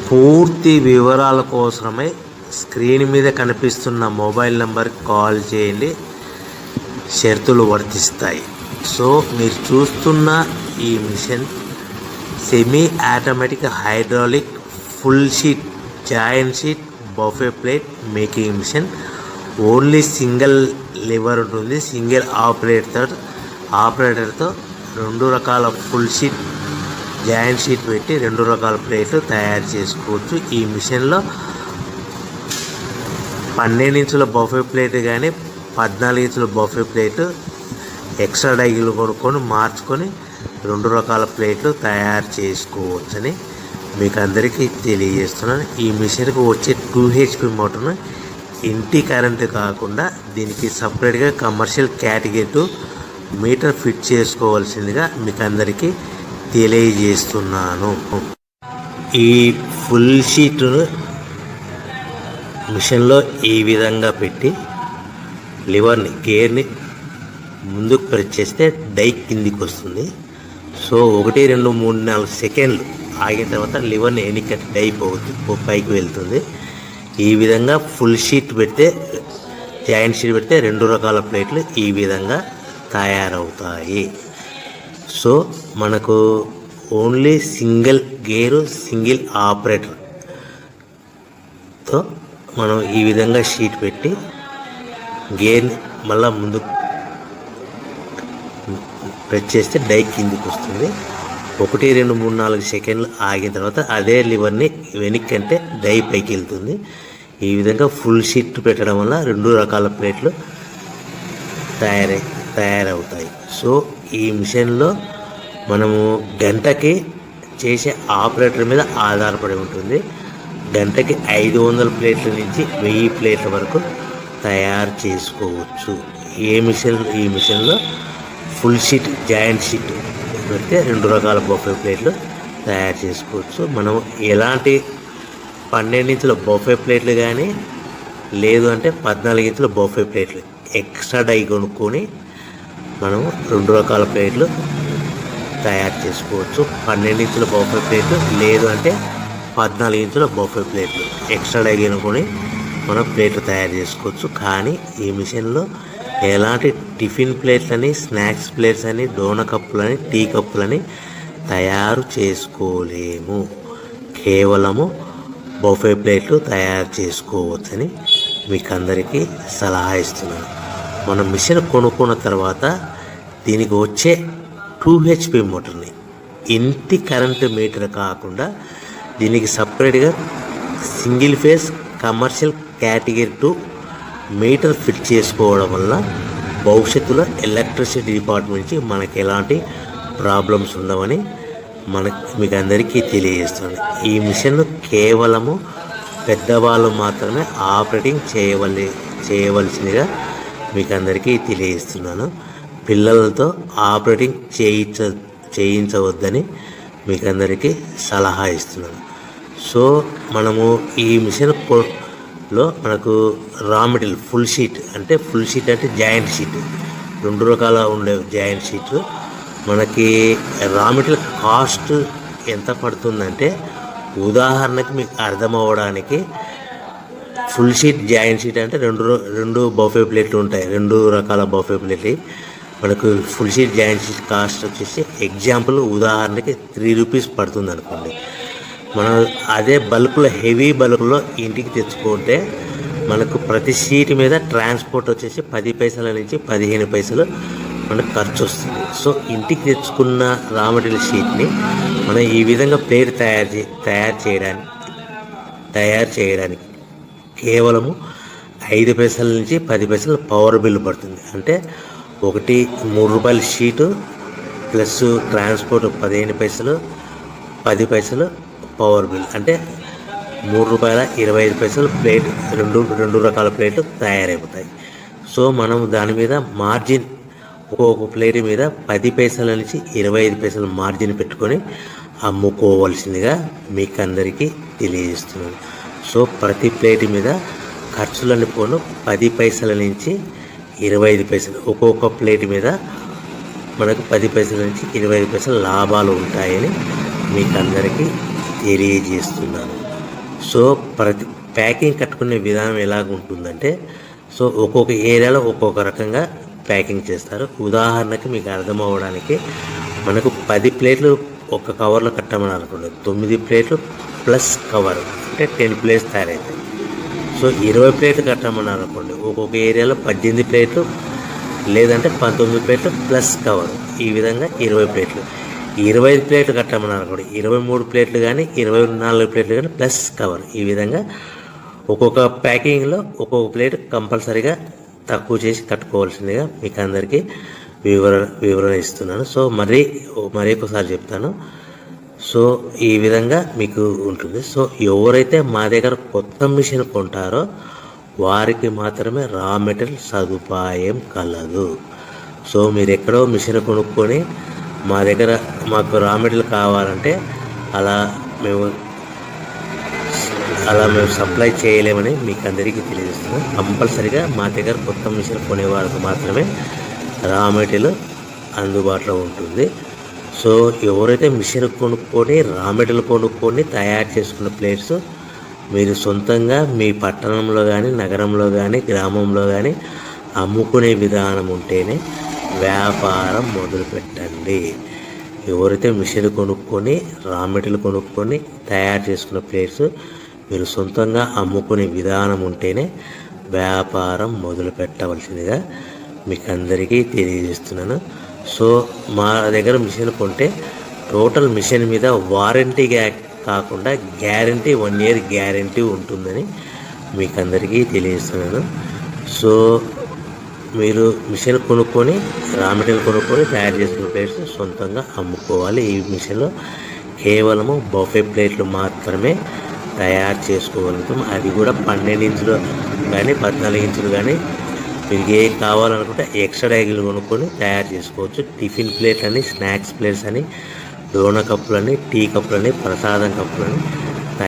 పూర్తి వివరాల కోసమై స్క్రీన్ మీద కనిపిస్తున్న మొబైల్ నెంబర్కి కాల్ చేయండి, షరతులు వర్తిస్తాయి. సో మీరు చూస్తున్న ఈ machine semi automatic hydraulic full sheet joint sheet buffet plate making machine. Only single lever ఉంటుంది. సింగిల్ ఆపరేటర్తో 2 రకాల ఫుల్ షీట్ జాయింట్ షీట్ పెట్టి 2 రకాల ప్లేట్లు తయారు చేసుకోవచ్చు. ఈ మిషన్లో 12 ఇంచుల బఫే ప్లేట్ కానీ 14 ఇంచుల బఫే ప్లేట్ ఎక్స్ట్రా డైలు కొనుక్కొని మార్చుకొని 2 రకాల ప్లేట్లు తయారు చేసుకోవచ్చని మీకు అందరికీ తెలియజేస్తున్నాను. ఈ మిషన్కి వచ్చే 2 HP మోటార్ను ఇంటి కరెంటు కాకుండా దీనికి సపరేట్గా కమర్షియల్ కేటగిరీ 2 మీటర్ ఫిట్ చేసుకోవాల్సిందిగా మీకు అందరికీ తెలియజేస్తున్నాను. ఈ ఫుల్ షీట్ను మిషన్లో ఈ విధంగా పెట్టి లివర్ని గేర్ని ముందుకు ప్రెస్ చేస్తే డై కిందికి వస్తుంది. సో 1 2 3 4 సెకండ్లు ఆగిన తర్వాత లివర్ని ఎన్నికట్టి డై పైకి వెళ్తుంది. ఈ విధంగా ఫుల్ షీట్ పెడితే జాయింట్ షీట్ పెడితే 2 రకాల ప్లేట్లు ఈ విధంగా తయారవుతాయి. సో మనకు ఓన్లీ సింగిల్ గేరు సింగిల్ ఆపరేటర్తో మనం ఈ విధంగా షీట్ పెట్టి గేర్ని మళ్ళీ ముందు ప్రెస్ చేస్తే డై కిందికి వస్తుంది. 1 2 3 4 సెకండ్లు ఆగిన తర్వాత అదే లివర్ని వెనక్కి అంటే డై పైకి వెళ్తుంది. ఈ విధంగా ఫుల్ షీట్ పెట్టడం వల్ల 2 రకాల ప్లేట్లు తయారవుతాయి. సో ఈ మిషన్లో మనము గంటకి చేసే ఆపరేటర్ మీద ఆధారపడి ఉంటుంది. గంటకి 500 ప్లేట్ల నుంచి 1000 ప్లేట్ల వరకు తయారు చేసుకోవచ్చు. ఈ మిషన్లో ఫుల్ షీట్ జాయింట్ షీట్ పెడితే 2 రకాల బఫే ప్లేట్లు తయారు చేసుకోవచ్చు. మనం ఎలాంటి 12 ఇంచుల బఫే ప్లేట్లు కానీ లేదు అంటే 14 ఇంచుల బఫే ప్లేట్లు ఎక్స్ట్రా డై కొనుక్కొని మనం 2 రకాల ప్లేట్లు తయారు చేసుకోవచ్చు. 12 ఇంచుల బఫే ప్లేట్లు లేదు అంటే 14 ఇంచుల బఫే ప్లేట్లు ఎక్స్ట్రా డై కొనుక్కొని మనం ప్లేట్లు తయారు చేసుకోవచ్చు. కానీ ఈ మిషన్లో ఎలాంటి టిఫిన్ ప్లేట్లని స్నాక్స్ ప్లేట్స్ అని డోనా కప్పులని టీ కప్పులని తయారు చేసుకోలేము. కేవలము బఫే ప్లేట్లు తయారు చేసుకోవచ్చని మీకు అందరికీ సలహా ఇస్తున్నాను. మనం మిషన్ కొనుక్కున్న తర్వాత దీనికి వచ్చే 2 HP మోటార్ని ఇంటి కరెంటు మీటర్ కాకుండా దీనికి సపరేట్గా single phase commercial category 2 metre fit చేసుకోవడం వల్ల భవిష్యత్తులో ఎలక్ట్రిసిటీ డిపార్ట్మెంట్ నుంచి మనకి ఎలాంటి ప్రాబ్లమ్స్ ఉండవని మీకు అందరికీ తెలియజేస్తున్నాను. ఈ మిషన్ కేవలము పెద్దవాళ్ళు మాత్రమే ఆపరేటింగ్ చేయవలసిందిగా మీకు అందరికీ తెలియజేస్తున్నాను. పిల్లలతో ఆపరేటింగ్ చేయించవద్దని మీకు అందరికీ సలహా ఇస్తున్నాను. సో మనము ఈ మిషన్లో మనకు రా మెటీరియల్ ఫుల్ షీట్ అంటే జాయింట్ షీట్ 2 రకాల ఉండే జాయింట్ షీట్ మనకి రా మెటీరియల్ కాస్ట్ ఎంత పడుతుందంటే ఉదాహరణకి మీకు అర్థం అవ్వడానికి ఫుల్ షీట్ జాయింట్ షీట్ అంటే 2 బఫే ప్లేట్లు ఉంటాయి. 2 రకాల బఫే ప్లేట్లు మనకు full sheet joint sheet cost వచ్చేసి ఎగ్జాంపుల్ ఉదాహరణకి 3 రూపీస్ పడుతుంది అనుకోండి. మనం అదే బల్క్లో హెవీ బల్క్లో ఇంటికి తెచ్చుకుంటే మనకు ప్రతి షీట్ మీద ట్రాన్స్పోర్ట్ వచ్చేసి 10 పైసల నుంచి 15 పైసలు మనకు ఖర్చు వస్తుంది. సో ఇంటికి తెచ్చుకున్న రా మెటీరియల్ షీట్ని మనం ఈ విధంగా ప్లేట్ తయారు చేయడానికి కేవలము 5 పైసల నుంచి 10 పైసలు పవర్ బిల్ పడుతుంది. అంటే 3 రూపాయల షీటు ప్లస్ ట్రాన్స్పోర్ట్ 15 పైసలు 10 పైసలు పవర్ బిల్ అంటే 3 రూపాయల 25 పైసలు ప్లేట్ 2 రకాల ప్లేట్లు తయారైపోతాయి. సో మనం దాని మీద మార్జిన్ ఒక్కొక్క ప్లేట్ మీద 10 పైసల నుంచి 25 పైసలు మార్జిన్ పెట్టుకొని అమ్ముకోవాల్సిందిగా మీకు అందరికీ తెలియజేస్తున్నాను. సో ప్రతి ప్లేట్ మీద ఖర్చులన్నీ పోను 10 పైసల నుంచి 25 పైసలు ఒక్కొక్క ప్లేట్ మీద మనకు 10 పైసల నుంచి 25 పైసలు లాభాలు ఉంటాయని మీకు అందరికీ తెలియజేస్తున్నాను. సో ప్రతి ప్యాకింగ్ కట్టుకునే విధానం ఎలాగ ఉంటుందంటే, సో ఒక్కొక్క ఏరియాలో ఒక్కొక్క రకంగా ప్యాకింగ్ చేస్తారు. ఉదాహరణకి మీకు అర్థం అవ్వడానికి, మనకు 10 ప్లేట్లు ఒక కవర్లో కట్టమని అనుకోండి, 9 ప్లేట్లు ప్లస్ కవర్ అంటే 10 ప్లేట్స్ తయారవుతాయి. సో 20 ప్లేట్లు కట్టమన్నారు అనుకోండి, ఒక్కొక్క ఏరియాలో 18 ప్లేట్లు లేదంటే 19 ప్లేట్లు ప్లస్ కవర్, ఈ విధంగా 20 ప్లేట్లు. 25 ప్లేట్లు కట్టమన్నారు అనుకోండి, 23 ప్లేట్లు కానీ 24 ప్లేట్లు కానీ ప్లస్ కవర్, ఈ విధంగా ఒక్కొక్క ప్యాకింగ్లో ఒక్కొక్క ప్లేట్ కంపల్సరీగా తక్కువ చేసి కట్టుకోవాల్సిందిగా మీకు అందరికీ వివరణ ఇస్తున్నాను. సో మరీ ఒకసారి చెప్తాను. సో ఈ విధంగా మీకు ఉంటుంది. సో ఎవరైతే మా దగ్గర కొత్త మిషన్ కొంటారో వారికి మాత్రమే రా మెటీరియల్ సదుపాయం కలదు. సో మీరు ఎక్కడో మిషన్ కొనుక్కొని మా దగ్గర మాకు రా మెటీరియల్ కావాలంటే అలా మేము సప్లై చేయలేమని మీకు అందరికీ తెలియజేస్తున్నాం. కంపల్సరీగా మా దగ్గర కొత్త మిషన్ కొనేవారికి మాత్రమే రా మెటీరియల్ అందుబాటులో ఉంటుంది. సో ఎవరైతే మిషన్ కొనుక్కొని రా మెటీరియల్ కొనుక్కొని తయారు చేసుకున్న ప్లేట్స్ మీరు సొంతంగా మీ పట్టణంలో కానీ నగరంలో కానీ గ్రామంలో కానీ అమ్ముకునే విధానం ఉంటేనే వ్యాపారం మొదలుపెట్టండి. ఎవరైతే మిషన్ కొనుక్కొని రా మెటీరియల్ కొనుక్కొని తయారు చేసుకున్న ప్లేట్స్ మీరు సొంతంగా అమ్ముకునే విధానం ఉంటేనే వ్యాపారం మొదలు పెట్టవలసిందిగా మీకు అందరికీ తెలియజేస్తున్నాను. సో మా దగ్గర మిషన్ కొంటే టోటల్ మిషన్ మీద వారంటీగా కాకుండా గ్యారంటీ 1 year గ్యారంటీ ఉంటుందని మీకు అందరికీ తెలియజేస్తున్నాను. సో మీరు మిషన్ కొనుక్కొని రా మెటీరియల్ కొనుక్కొని తయారు చేసుకున్న ప్లేట్స్ సొంతంగా అమ్ముకోవాలి. ఈ మిషన్లో కేవలము బఫే ప్లేట్లు మాత్రమే తయారు చేసుకోగలుగుతాం. అది కూడా 12 ఇంచులు కానీ 14 ఇంచులు కానీ మీకు ఏ కావాలనుకుంటే ఎక్స్ట్రా డైగులు కొనుక్కొని తయారు చేసుకోవచ్చు. టిఫిన్ ప్లేట్లని, స్నాక్స్ ప్లేట్స్ అని, డోనా కప్పులని, టీ కప్పులని, ప్రసాదం కప్పులని